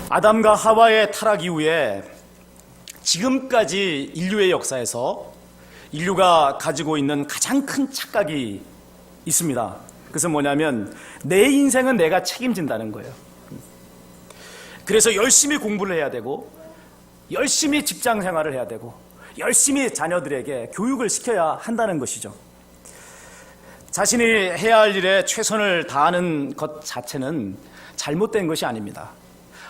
아담과 하와의 타락 이후에 지금까지 인류의 역사에서 인류가 가지고 있는 가장 큰 착각이 있습니다. 그것은 뭐냐면 내 인생은 내가 책임진다는 거예요. 그래서 열심히 공부를 해야 되고 열심히 직장 생활을 해야 되고 열심히 자녀들에게 교육을 시켜야 한다는 것이죠. 자신이 해야 할 일에 최선을 다하는 것 자체는 잘못된 것이 아닙니다.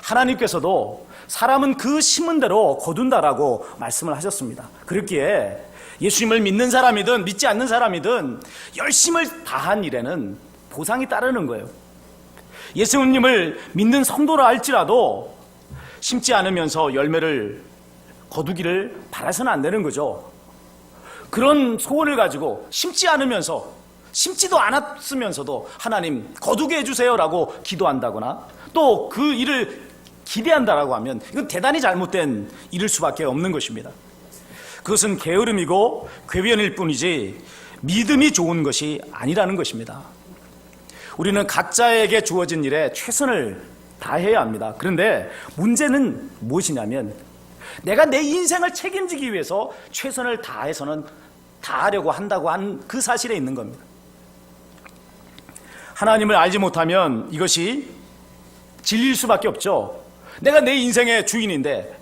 하나님께서도 사람은 그 심은 대로 거둔다라고 말씀을 하셨습니다. 그렇기에 예수님을 믿는 사람이든 믿지 않는 사람이든 열심을 다한 일에는 보상이 따르는 거예요. 예수님을 믿는 성도라 할지라도 심지 않으면서 열매를 거두기를 바라서는 안 되는 거죠. 그런 소원을 가지고 심지 않으면서 심지도 않았으면서도 하나님 거두게 해주세요라고 기도한다거나 또 그 일을 기대한다라고 하면 이건 대단히 잘못된 일일 수밖에 없는 것입니다. 그것은 게으름이고 궤변일 뿐이지 믿음이 좋은 것이 아니라는 것입니다. 우리는 각자에게 주어진 일에 최선을 다해야 합니다. 그런데 문제는 무엇이냐면 내가 내 인생을 책임지기 위해서 최선을 다해서는 다하려고 한다고 한 그 사실에 있는 겁니다. 하나님을 알지 못하면 이것이 진리일 수밖에 없죠. 내가 내 인생의 주인인데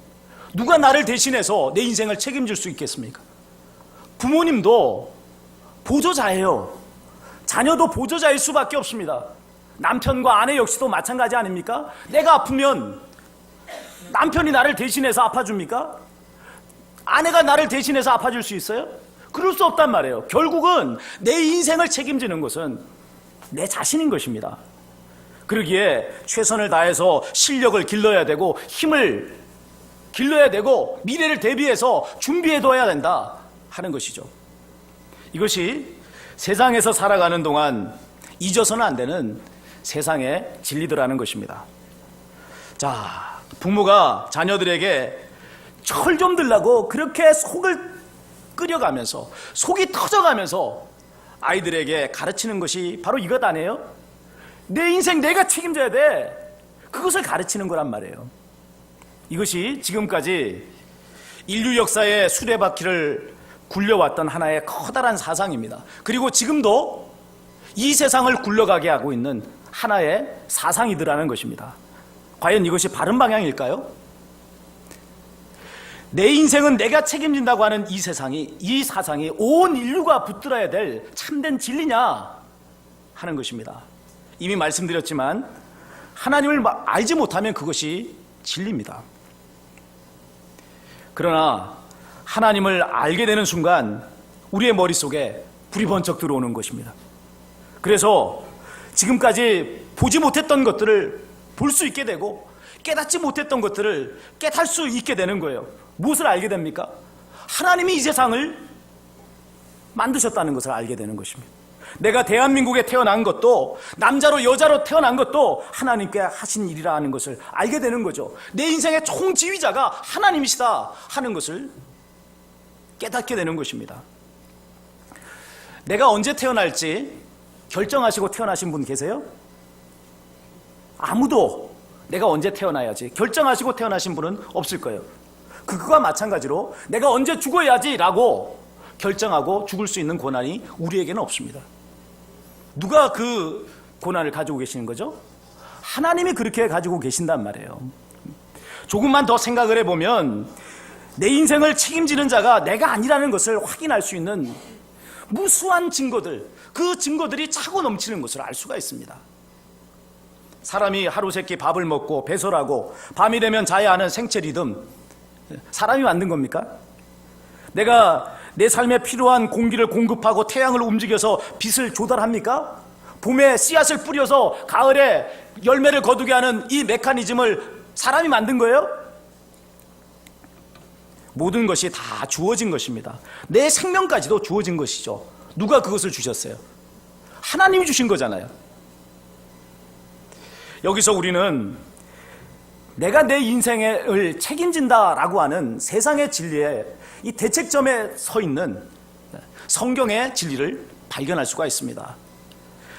누가 나를 대신해서 내 인생을 책임질 수 있겠습니까? 부모님도 보조자예요. 자녀도 보조자일 수밖에 없습니다. 남편과 아내 역시도 마찬가지 아닙니까? 내가 아프면 남편이 나를 대신해서 아파줍니까? 아내가 나를 대신해서 아파줄 수 있어요? 그럴 수 없단 말이에요. 결국은 내 인생을 책임지는 것은 내 자신인 것입니다. 그러기에 최선을 다해서 실력을 길러야 되고 힘을 길러야 되고 미래를 대비해서 준비해둬야 된다 하는 것이죠. 이것이 세상에서 살아가는 동안 잊어서는 안 되는 세상의 진리더라는 것입니다. 자, 부모가 자녀들에게 철 좀 들라고 그렇게 속을 끓여가면서 속이 터져가면서 아이들에게 가르치는 것이 바로 이것 아니에요? 내 인생 내가 책임져야 돼. 그것을 가르치는 거란 말이에요. 이것이 지금까지 인류 역사의 수레바퀴를 굴려왔던 하나의 커다란 사상입니다. 그리고 지금도 이 세상을 굴러가게 하고 있는 하나의 사상이더라는 것입니다. 과연 이것이 바른 방향일까요? 내 인생은 내가 책임진다고 하는 이 사상이 온 인류가 붙들어야 될 참된 진리냐 하는 것입니다. 이미 말씀드렸지만 하나님을 알지 못하면 그것이 진리입니다. 그러나 하나님을 알게 되는 순간 우리의 머릿속에 불이 번쩍 들어오는 것입니다. 그래서 지금까지 보지 못했던 것들을 볼 수 있게 되고 깨닫지 못했던 것들을 깨달을 수 있게 되는 거예요. 무엇을 알게 됩니까? 하나님이 이 세상을 만드셨다는 것을 알게 되는 것입니다. 내가 대한민국에 태어난 것도 남자로 여자로 태어난 것도 하나님께 하신 일이라 하는 것을 알게 되는 거죠. 내 인생의 총지휘자가 하나님이시다 하는 것을 깨닫게 되는 것입니다. 내가 언제 태어날지 결정하시고 태어나신 분 계세요? 아무도 내가 언제 태어나야지 결정하시고 태어나신 분은 없을 거예요. 그거와 마찬가지로 내가 언제 죽어야지 라고 결정하고 죽을 수 있는 권한이 우리에게는 없습니다. 누가 그 권한을 가지고 계시는 거죠? 하나님이 그렇게 가지고 계신단 말이에요. 조금만 더 생각을 해보면 내 인생을 책임지는 자가 내가 아니라는 것을 확인할 수 있는 무수한 증거들, 그 증거들이 차고 넘치는 것을 알 수가 있습니다. 사람이 하루 세끼 밥을 먹고 배설하고 밤이 되면 자야 하는 생체 리듬, 사람이 만든 겁니까? 내가 내 삶에 필요한 공기를 공급하고 태양을 움직여서 빛을 조달합니까? 봄에 씨앗을 뿌려서 가을에 열매를 거두게 하는 이 메커니즘을 사람이 만든 거예요? 모든 것이 다 주어진 것입니다. 내 생명까지도 주어진 것이죠. 누가 그것을 주셨어요? 하나님이 주신 거잖아요. 여기서 우리는 내가 내 인생을 책임진다라고 하는 세상의 진리에 이 대책점에 서 있는 성경의 진리를 발견할 수가 있습니다.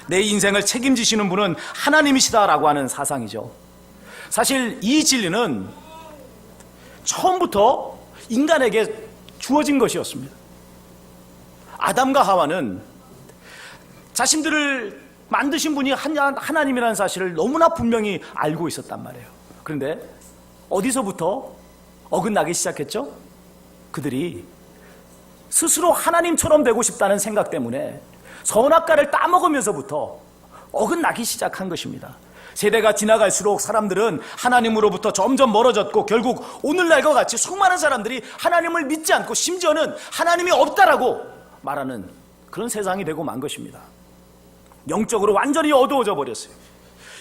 내 인생을 책임지시는 분은 하나님이시다라고 하는 사상이죠. 사실 이 진리는 처음부터 인간에게 주어진 것이었습니다. 아담과 하와는 자신들을 만드신 분이 하나님이라는 사실을 너무나 분명히 알고 있었단 말이에요. 그런데 어디서부터 어긋나기 시작했죠? 그들이 스스로 하나님처럼 되고 싶다는 생각 때문에 선악과를 따먹으면서부터 어긋나기 시작한 것입니다. 세대가 지나갈수록 사람들은 하나님으로부터 점점 멀어졌고 결국 오늘날과 같이 수많은 사람들이 하나님을 믿지 않고 심지어는 하나님이 없다라고 말하는 그런 세상이 되고 만 것입니다. 영적으로 완전히 어두워져 버렸어요.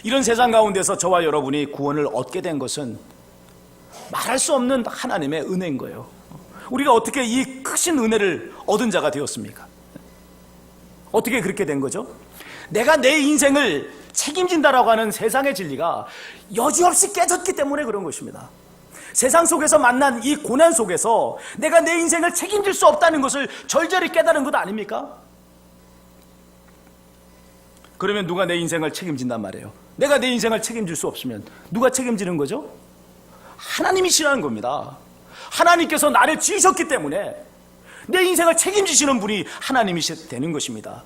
이런 세상 가운데서 저와 여러분이 구원을 얻게 된 것은 말할 수 없는 하나님의 은혜인 거예요. 우리가 어떻게 이 크신 은혜를 얻은 자가 되었습니까? 어떻게 그렇게 된 거죠? 내가 내 인생을 책임진다라고 하는 세상의 진리가 여지없이 깨졌기 때문에 그런 것입니다. 세상 속에서 만난 이 고난 속에서 내가 내 인생을 책임질 수 없다는 것을 절절히 깨달은 것 아닙니까? 그러면 누가 내 인생을 책임진단 말이에요? 내가 내 인생을 책임질 수 없으면 누가 책임지는 거죠? 하나님이시라는 겁니다. 하나님께서 나를 지으셨기 때문에 내 인생을 책임지시는 분이 하나님이시 되는 것입니다.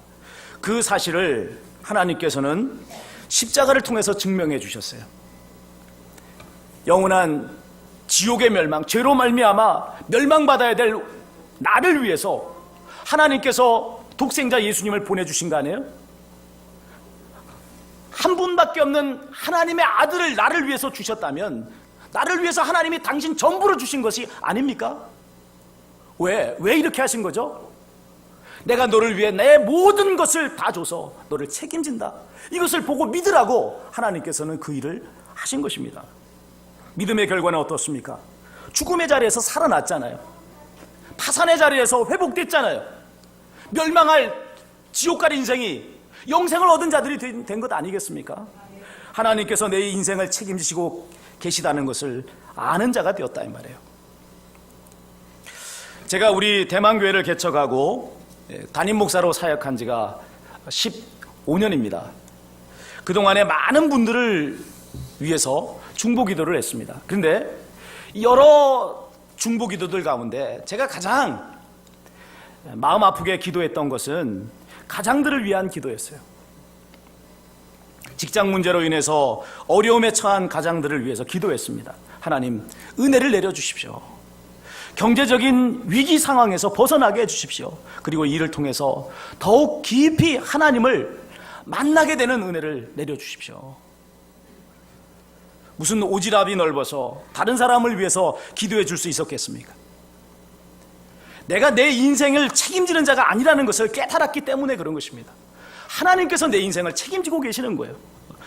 그 사실을 하나님께서는 십자가를 통해서 증명해 주셨어요. 영원한 지옥의 멸망, 죄로 말미암아 멸망받아야 될 나를 위해서 하나님께서 독생자 예수님을 보내주신 거 아니에요? 한 분밖에 없는 하나님의 아들을 나를 위해서 주셨다면 나를 위해서 하나님이 당신 전부를 주신 것이 아닙니까? 왜 이렇게 하신 거죠? 내가 너를 위해 내 모든 것을 다 줘서 너를 책임진다. 이것을 보고 믿으라고 하나님께서는 그 일을 하신 것입니다. 믿음의 결과는 어떻습니까? 죽음의 자리에서 살아났잖아요. 파산의 자리에서 회복됐잖아요. 멸망할 지옥갈 인생이 영생을 얻은 자들이 된 것 아니겠습니까? 하나님께서 내 인생을 책임지시고 계시다는 것을 아는 자가 되었다 이 말이에요. 제가 우리 대만교회를 개척하고 담임 목사로 사역한 지가 15년입니다. 그동안에 많은 분들을 위해서 중보기도를 했습니다. 그런데 여러 중보기도들 가운데 제가 가장 마음 아프게 기도했던 것은 가장들을 위한 기도였어요. 직장 문제로 인해서 어려움에 처한 가장들을 위해서 기도했습니다. 하나님, 은혜를 내려주십시오. 경제적인 위기 상황에서 벗어나게 해주십시오. 그리고 이를 통해서 더욱 깊이 하나님을 만나게 되는 은혜를 내려주십시오. 무슨 오지랖이 넓어서 다른 사람을 위해서 기도해 줄 수 있었겠습니까? 내가 내 인생을 책임지는 자가 아니라는 것을 깨달았기 때문에 그런 것입니다. 하나님께서 내 인생을 책임지고 계시는 거예요.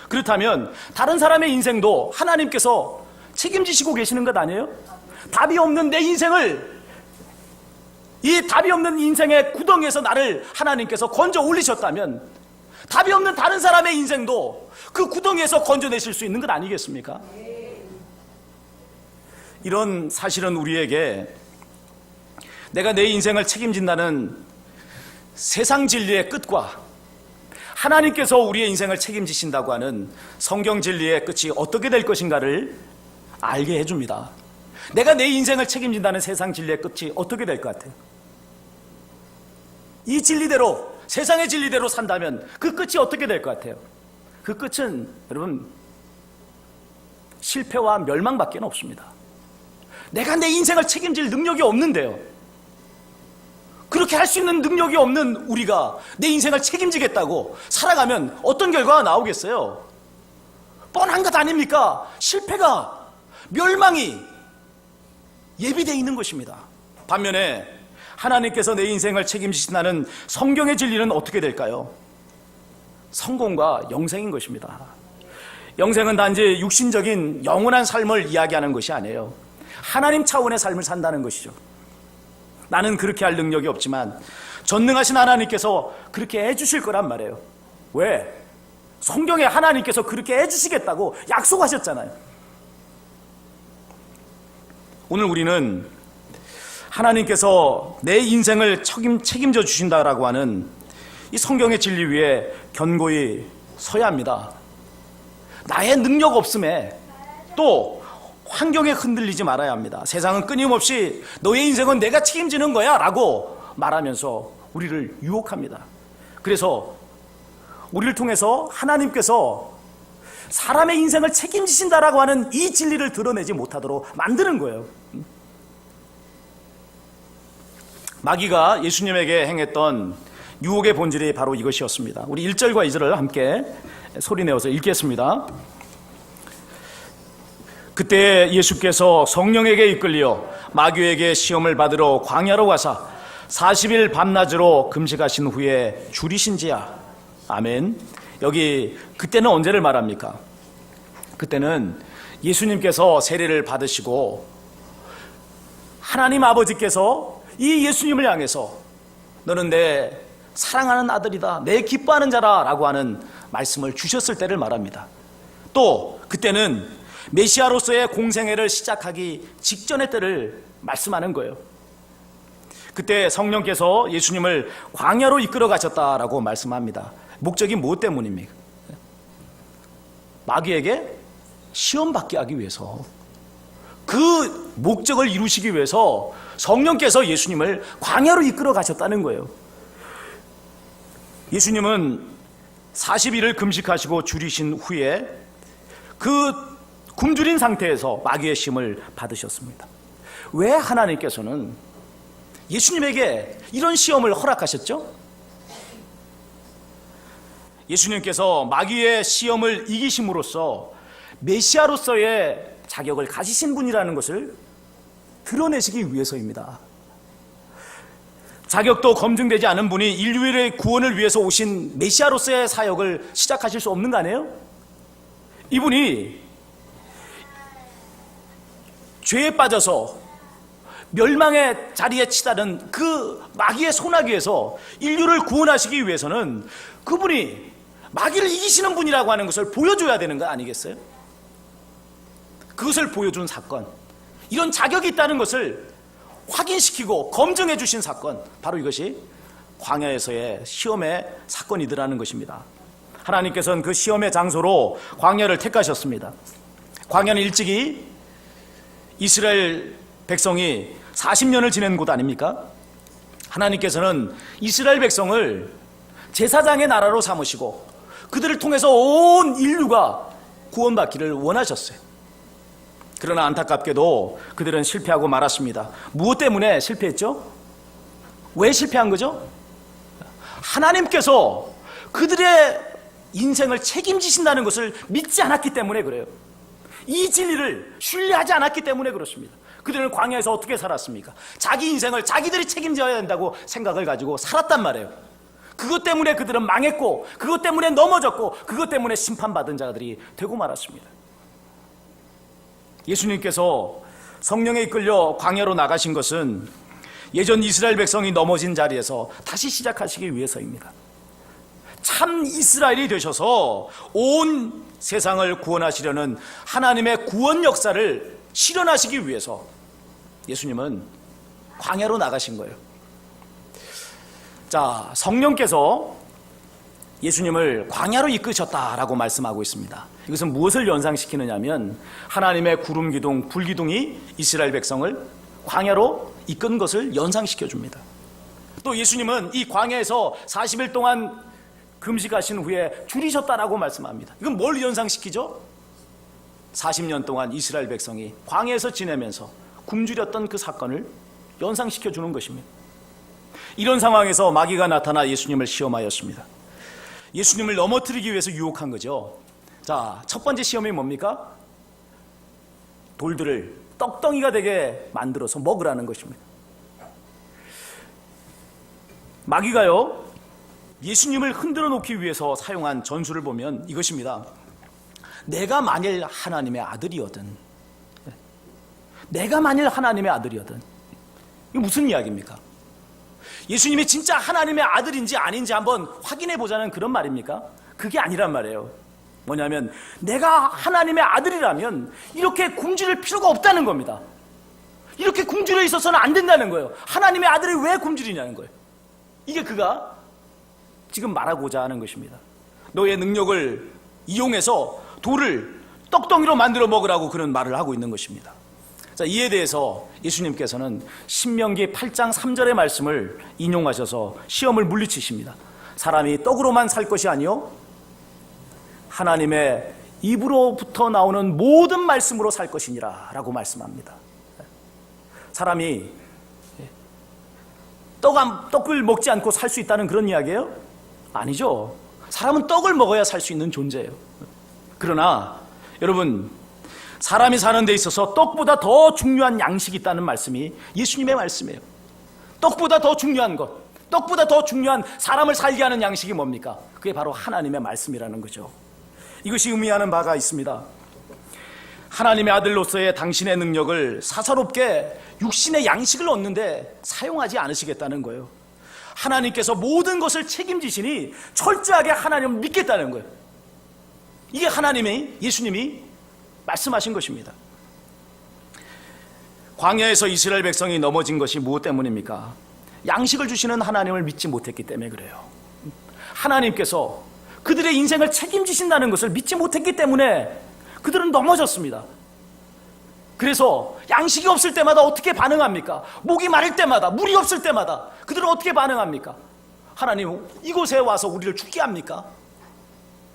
그렇다면 다른 사람의 인생도 하나님께서 책임지시고 계시는 것 아니에요? 답이 없는 내 인생을, 이 답이 없는 인생의 구덩이에서 나를 하나님께서 건져 올리셨다면 답이 없는 다른 사람의 인생도 그 구덩이에서 건져내실 수 있는 것 아니겠습니까? 이런 사실은 우리에게 내가 내 인생을 책임진다는 세상 진리의 끝과 하나님께서 우리의 인생을 책임지신다고 하는 성경 진리의 끝이 어떻게 될 것인가를 알게 해줍니다. 내가 내 인생을 책임진다는 세상 진리의 끝이 어떻게 될 것 같아요? 이 진리대로, 세상의 진리대로 산다면 그 끝이 어떻게 될 것 같아요? 그 끝은 여러분 실패와 멸망밖에 없습니다. 내가 내 인생을 책임질 능력이 없는데요, 그렇게 할 수 있는 능력이 없는 우리가 내 인생을 책임지겠다고 살아가면 어떤 결과가 나오겠어요? 뻔한 것 아닙니까? 실패가, 멸망이 예비되어 있는 것입니다. 반면에 하나님께서 내 인생을 책임지신다는 성경의 진리는 어떻게 될까요? 성공과 영생인 것입니다. 영생은 단지 육신적인 영원한 삶을 이야기하는 것이 아니에요. 하나님 차원의 삶을 산다는 것이죠. 나는 그렇게 할 능력이 없지만 전능하신 하나님께서 그렇게 해주실 거란 말이에요. 왜? 성경에 하나님께서 그렇게 해주시겠다고 약속하셨잖아요. 오늘 우리는 하나님께서 내 인생을 책임져 주신다라고 하는 이 성경의 진리 위에 견고히 서야 합니다. 나의 능력 없음에 또 환경에 흔들리지 말아야 합니다. 세상은 끊임없이 너의 인생은 내가 책임지는 거야 라고 말하면서 우리를 유혹합니다. 그래서 우리를 통해서 하나님께서 사람의 인생을 책임지신다라고 하는 이 진리를 드러내지 못하도록 만드는 거예요. 마귀가 예수님에게 행했던 유혹의 본질이 바로 이것이었습니다. 우리 1절과 2절을 함께 소리내어서 읽겠습니다. 그때 예수께서 성령에게 이끌려 마귀에게 시험을 받으러 광야로 가사 40일 밤낮으로 금식하신 후에 줄이신지야. 아멘. 여기 그때는 언제를 말합니까? 그때는 예수님께서 세례를 받으시고 하나님 아버지께서 이 예수님을 향해서 너는 내 사랑하는 아들이다, 내 기뻐하는 자라 라고 하는 말씀을 주셨을 때를 말합니다. 또 그때는 메시아로서의 공생애를 시작하기 직전의 때를 말씀하는 거예요. 그때 성령께서 예수님을 광야로 이끌어 가셨다라고 말씀합니다. 목적이 무엇 때문입니까? 마귀에게 시험받게 하기 위해서, 그 목적을 이루시기 위해서 성령께서 예수님을 광야로 이끌어 가셨다는 거예요. 예수님은 40일을 금식하시고 줄이신 후에 그 굶주린 상태에서 마귀의 시험을 받으셨습니다. 왜 하나님께서는 예수님에게 이런 시험을 허락하셨죠? 예수님께서 마귀의 시험을 이기심으로써 메시아로서의 자격을 가지신 분이라는 것을 드러내시기 위해서입니다. 자격도 검증되지 않은 분이 인류의 구원을 위해서 오신 메시아로서의 사역을 시작하실 수 없는 거 아니에요? 이분이 죄에 빠져서 멸망의 자리에 치달은 그 마귀의 소나기에서 인류를 구원하시기 위해서는 그분이 마귀를 이기시는 분이라고 하는 것을 보여줘야 되는 거 아니겠어요? 그것을 보여준 사건, 이런 자격이 있다는 것을 확인시키고 검증해 주신 사건, 바로 이것이 광야에서의 시험의 사건이더라는 것입니다. 하나님께서는 그 시험의 장소로 광야를 택하셨습니다. 광야는 일찍이 이스라엘 백성이 40년을 지낸 곳 아닙니까? 하나님께서는 이스라엘 백성을 제사장의 나라로 삼으시고 그들을 통해서 온 인류가 구원받기를 원하셨어요. 그러나 안타깝게도 그들은 실패하고 말았습니다. 무엇 때문에 실패했죠? 왜 실패한 거죠? 하나님께서 그들의 인생을 책임지신다는 것을 믿지 않았기 때문에 그래요. 이 진리를 신뢰하지 않았기 때문에 그렇습니다. 그들은 광야에서 어떻게 살았습니까? 자기 인생을 자기들이 책임져야 된다고 생각을 가지고 살았단 말이에요. 그것 때문에 그들은 망했고, 그것 때문에 넘어졌고, 그것 때문에 심판받은 자들이 되고 말았습니다. 예수님께서 성령에 이끌려 광야로 나가신 것은 예전 이스라엘 백성이 넘어진 자리에서 다시 시작하시기 위해서입니다. 참 이스라엘이 되셔서 온 세상을 구원하시려는 하나님의 구원 역사를 실현하시기 위해서 예수님은 광야로 나가신 거예요. 자, 성령께서 예수님을 광야로 이끄셨다라고 말씀하고 있습니다. 이것은 무엇을 연상시키느냐면 하나님의 구름 기둥, 불 기둥이 이스라엘 백성을 광야로 이끈 것을 연상시켜 줍니다. 또 예수님은 이 광야에서 40일 동안 금식하신 후에 줄이셨다라고 말씀합니다. 이건 뭘 연상시키죠? 40년 동안 이스라엘 백성이 광야에서 지내면서 굶주렸던 그 사건을 연상시켜 주는 것입니다. 이런 상황에서 마귀가 나타나 예수님을 시험하였습니다. 예수님을 넘어뜨리기 위해서 유혹한 거죠. 자, 첫 번째 시험이 뭡니까? 돌들을 떡덩이가 되게 만들어서 먹으라는 것입니다. 마귀가요, 예수님을 흔들어 놓기 위해서 사용한 전술을 보면 이것입니다. 내가 만일 하나님의 아들이거든, 내가 만일 하나님의 아들이거든. 이게 무슨 이야기입니까? 예수님이 진짜 하나님의 아들인지 아닌지 한번 확인해 보자는 그런 말입니까? 그게 아니란 말이에요. 뭐냐면 내가 하나님의 아들이라면 이렇게 굶주릴 필요가 없다는 겁니다. 이렇게 굶주려 있어서는 안 된다는 거예요. 하나님의 아들이 왜 굶주리냐는 거예요. 이게 그가 지금 말하고자 하는 것입니다. 너의 능력을 이용해서 돌을 떡덩이로 만들어 먹으라고 그런 말을 하고 있는 것입니다. 자, 이에 대해서 예수님께서는 신명기 8장 3절의 말씀을 인용하셔서 시험을 물리치십니다. 사람이 떡으로만 살 것이 아니요 하나님의 입으로부터 나오는 모든 말씀으로 살 것이니라 라고 말씀합니다. 사람이 떡을 먹지 않고 살 수 있다는 그런 이야기예요? 아니죠. 사람은 떡을 먹어야 살 수 있는 존재예요. 그러나 여러분, 사람이 사는 데 있어서 떡보다 더 중요한 양식이 있다는 말씀이 예수님의 말씀이에요. 떡보다 더 중요한 것, 떡보다 더 중요한 사람을 살게 하는 양식이 뭡니까? 그게 바로 하나님의 말씀이라는 거죠. 이것이 의미하는 바가 있습니다. 하나님의 아들로서의 당신의 능력을 사사롭게 육신의 양식을 얻는데 사용하지 않으시겠다는 거예요. 하나님께서 모든 것을 책임지시니 철저하게 하나님을 믿겠다는 거예요. 이게 예수님이 말씀하신 것입니다. 광야에서 이스라엘 백성이 넘어진 것이 무엇 때문입니까? 양식을 주시는 하나님을 믿지 못했기 때문에 그래요. 하나님께서 그들의 인생을 책임지신다는 것을 믿지 못했기 때문에 그들은 넘어졌습니다. 그래서 양식이 없을 때마다 어떻게 반응합니까? 목이 마를 때마다, 물이 없을 때마다 그들은 어떻게 반응합니까? 하나님, 이곳에 와서 우리를 죽게 합니까?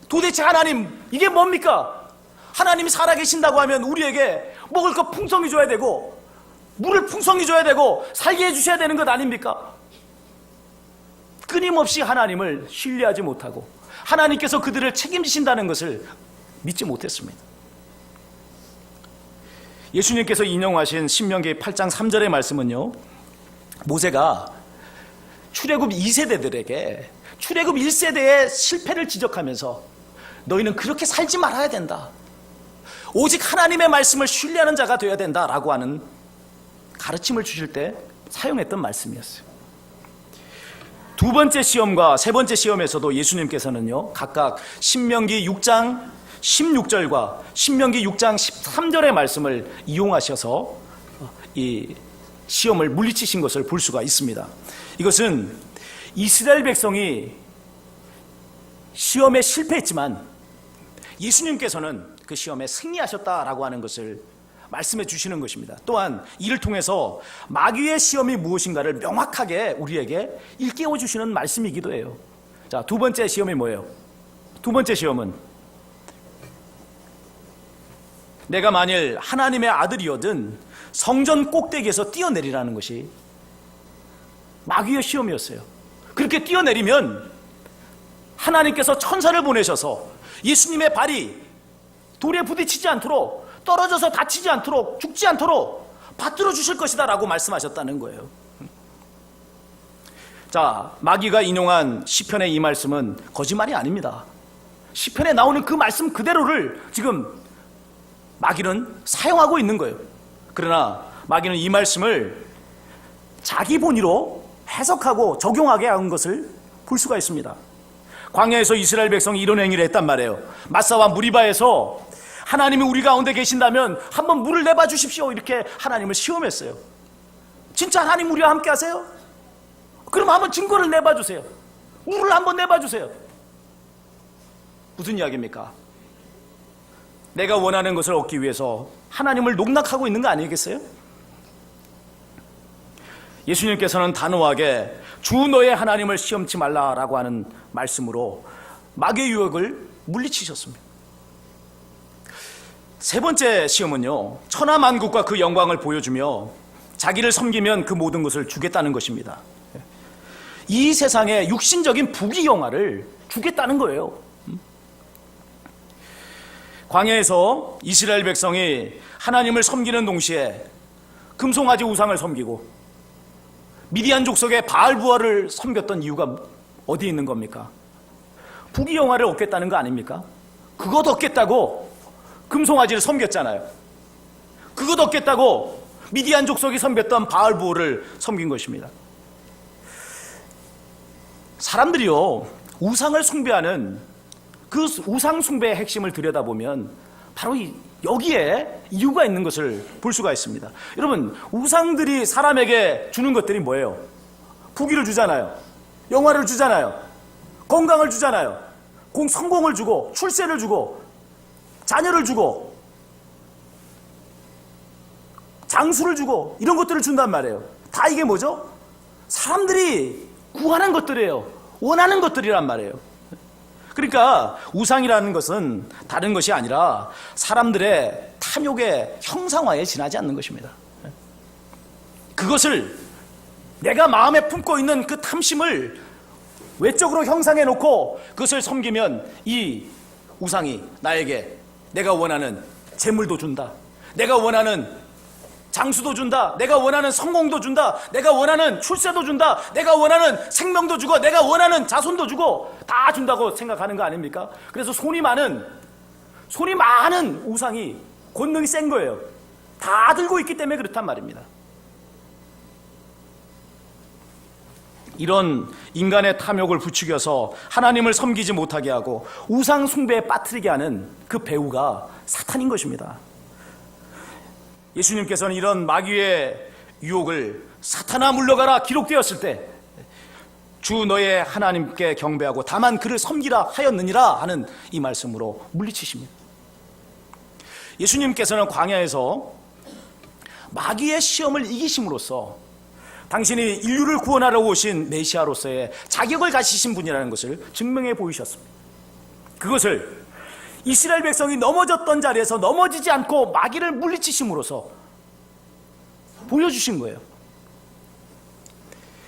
도대체 하나님, 이게 뭡니까? 하나님이 살아계신다고 하면 우리에게 먹을 것 풍성히 줘야 되고 물을 풍성히 줘야 되고 살게 해주셔야 되는 것 아닙니까? 끊임없이 하나님을 신뢰하지 못하고 하나님께서 그들을 책임지신다는 것을 믿지 못했습니다. 예수님께서 인용하신 신명기 8장 3절의 말씀은요, 모세가 출애굽 2세대들에게 출애굽 1세대의 실패를 지적하면서 너희는 그렇게 살지 말아야 된다, 오직 하나님의 말씀을 신뢰하는 자가 되어야 된다라고 하는 가르침을 주실 때 사용했던 말씀이었어요. 두 번째 시험과 세 번째 시험에서도 예수님께서는요, 각각 신명기 6장 16절과 신명기 6장 13절의 말씀을 이용하셔서 이 시험을 물리치신 것을 볼 수가 있습니다. 이것은 이스라엘 백성이 시험에 실패했지만 예수님께서는 그 시험에 승리하셨다라고 하는 것을 말씀해 주시는 것입니다. 또한 이를 통해서 마귀의 시험이 무엇인가를 명확하게 우리에게 일깨워 주시는 말씀이기도 해요. 자, 두 번째 시험이 뭐예요? 두 번째 시험은 내가 만일 하나님의 아들이거든 성전 꼭대기에서 뛰어내리라는 것이 마귀의 시험이었어요. 그렇게 뛰어내리면 하나님께서 천사를 보내셔서 예수님의 발이 돌에 부딪히지 않도록, 떨어져서 다치지 않도록, 죽지 않도록 받들어 주실 것이다 라고 말씀하셨다는 거예요. 자, 마귀가 인용한 시편의 이 말씀은 거짓말이 아닙니다. 시편에 나오는 그 말씀 그대로를 지금 마귀는 사용하고 있는 거예요. 그러나 마귀는 이 말씀을 자기 본의로 해석하고 적용하게 한 것을 볼 수가 있습니다. 광야에서 이스라엘 백성이 이런 행위를 했단 말이에요. 마사와 무리바에서 하나님이 우리 가운데 계신다면 한번 물을 내봐 주십시오, 이렇게 하나님을 시험했어요. 진짜 하나님 우리와 함께 하세요? 그럼 한번 증거를 내봐 주세요. 물을 한번 내봐 주세요. 무슨 이야기입니까? 내가 원하는 것을 얻기 위해서 하나님을 농락하고 있는 거 아니겠어요? 예수님께서는 단호하게 주 너의 하나님을 시험치 말라라고 하는 말씀으로 마귀의 유혹을 물리치셨습니다. 세 번째 시험은요, 천하만국과 그 영광을 보여주며 자기를 섬기면 그 모든 것을 주겠다는 것입니다. 이 세상의 육신적인 부귀영화를 주겠다는 거예요. 광야에서 이스라엘 백성이 하나님을 섬기는 동시에 금송아지 우상을 섬기고 미디안 족속의 바알부알을 섬겼던 이유가 어디 있는 겁니까? 부귀영화를 얻겠다는 거 아닙니까? 그것 얻겠다고 금송아지를 섬겼잖아요. 그것 얻겠다고 미디안 족속이 섬겼던 바알부알을 섬긴 것입니다. 사람들이요, 우상을 숭배하는 그 우상 숭배의 핵심을 들여다보면 바로 여기에 이유가 있는 것을 볼 수가 있습니다. 여러분, 우상들이 사람에게 주는 것들이 뭐예요? 부귀를 주잖아요. 영화를 주잖아요. 건강을 주잖아요. 성공을 주고 출세를 주고 자녀를 주고 장수를 주고 이런 것들을 준단 말이에요. 다 이게 뭐죠? 사람들이 구하는 것들이에요. 원하는 것들이란 말이에요. 그러니까 우상이라는 것은 다른 것이 아니라 사람들의 탐욕의 형상화에 지나지 않는 것입니다. 그것을 내가 마음에 품고 있는 그 탐심을 외적으로 형상해 놓고 그것을 섬기면 이 우상이 나에게 내가 원하는 재물도 준다, 내가 원하는 장수도 준다, 내가 원하는 성공도 준다, 내가 원하는 출세도 준다, 내가 원하는 생명도 주고 내가 원하는 자손도 주고 다 준다고 생각하는 거 아닙니까? 그래서 손이 많은 우상이 권능이 센 거예요. 다 들고 있기 때문에 그렇단 말입니다. 이런 인간의 탐욕을 부추겨서 하나님을 섬기지 못하게 하고 우상 숭배에 빠뜨리게 하는 그 배후가 사탄인 것입니다. 예수님께서는 이런 마귀의 유혹을 사탄아 물러가라 기록되었을 때 주 너의 하나님께 경배하고 다만 그를 섬기라 하였느니라 하는 이 말씀으로 물리치십니다. 예수님께서는 광야에서 마귀의 시험을 이기심으로써 당신이 인류를 구원하러 오신 메시아로서의 자격을 가지신 분이라는 것을 증명해 보이셨습니다. 그것을 이스라엘 백성이 넘어졌던 자리에서 넘어지지 않고 마귀를 물리치심으로써 보여주신 거예요.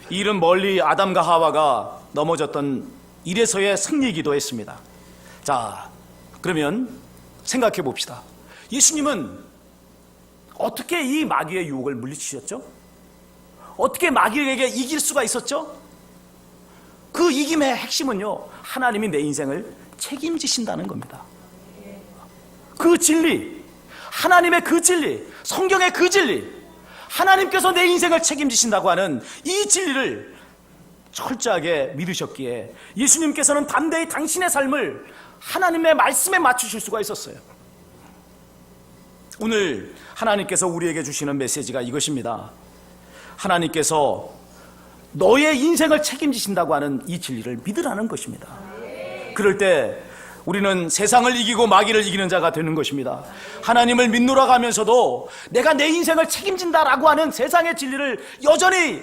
이 일은 멀리 아담과 하와가 넘어졌던 일에서의 승리이기도 했습니다. 자, 그러면 생각해 봅시다. 예수님은 어떻게 이 마귀의 유혹을 물리치셨죠? 어떻게 마귀에게 이길 수가 있었죠? 그 이김의 핵심은요, 하나님이 내 인생을 책임지신다는 겁니다. 그 진리, 하나님의 그 진리, 성경의 그 진리, 하나님께서 내 인생을 책임지신다고 하는 이 진리를 철저하게 믿으셨기에 예수님께서는 담대히 당신의 삶을 하나님의 말씀에 맞추실 수가 있었어요. 오늘 하나님께서 우리에게 주시는 메시지가 이것입니다. 하나님께서 너의 인생을 책임지신다고 하는 이 진리를 믿으라는 것입니다. 그럴 때 우리는 세상을 이기고 마귀를 이기는 자가 되는 것입니다. 하나님을 믿노라 하면서도 내가 내 인생을 책임진다라고 하는 세상의 진리를 여전히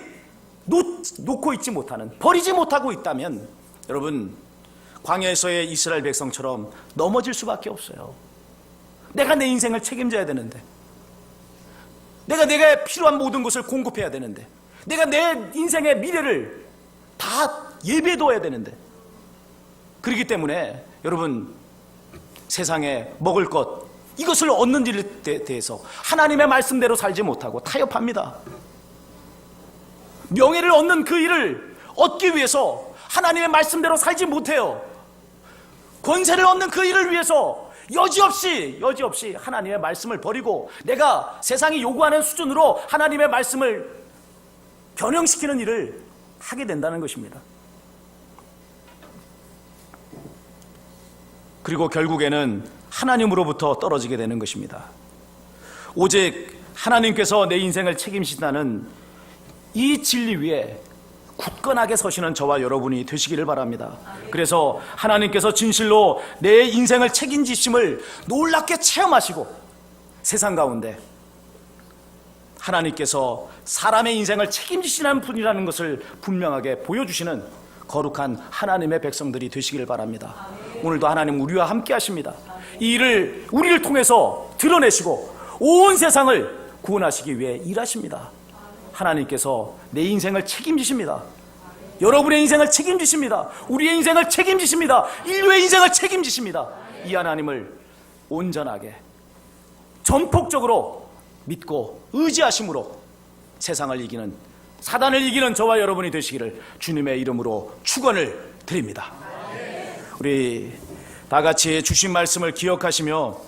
놓고 있지 못하는, 버리지 못하고 있다면 여러분, 광야에서의 이스라엘 백성처럼 넘어질 수밖에 없어요. 내가 내 인생을 책임져야 되는데, 내가 내게 필요한 모든 것을 공급해야 되는데, 내가 내 인생의 미래를 다 예배해둬야 되는데, 그렇기 때문에 여러분, 세상에 먹을 것, 이것을 얻는 일에 대해서 하나님의 말씀대로 살지 못하고 타협합니다. 명예를 얻는 그 일을 얻기 위해서 하나님의 말씀대로 살지 못해요. 권세를 얻는 그 일을 위해서 여지없이 하나님의 말씀을 버리고 내가 세상이 요구하는 수준으로 하나님의 말씀을 변형시키는 일을 하게 된다는 것입니다. 그리고 결국에는 하나님으로부터 떨어지게 되는 것입니다. 오직 하나님께서 내 인생을 책임지신다는 이 진리 위에 굳건하게 서시는 저와 여러분이 되시기를 바랍니다. 그래서 하나님께서 진실로 내 인생을 책임지심을 놀랍게 체험하시고 세상 가운데 하나님께서 사람의 인생을 책임지시는 분이라는 것을 분명하게 보여주시는 거룩한 하나님의 백성들이 되시기를 바랍니다. 오늘도 하나님 우리와 함께 하십니다. 이 일을 우리를 통해서 드러내시고 온 세상을 구원하시기 위해 일하십니다. 하나님께서 내 인생을 책임지십니다. 여러분의 인생을 책임지십니다. 우리의 인생을 책임지십니다. 인류의 인생을 책임지십니다. 이 하나님을 온전하게 전폭적으로 믿고 의지하심으로 세상을 이기는, 사단을 이기는 저와 여러분이 되시기를 주님의 이름으로 축원을 드립니다. 우리 다 같이 주신 말씀을 기억하시며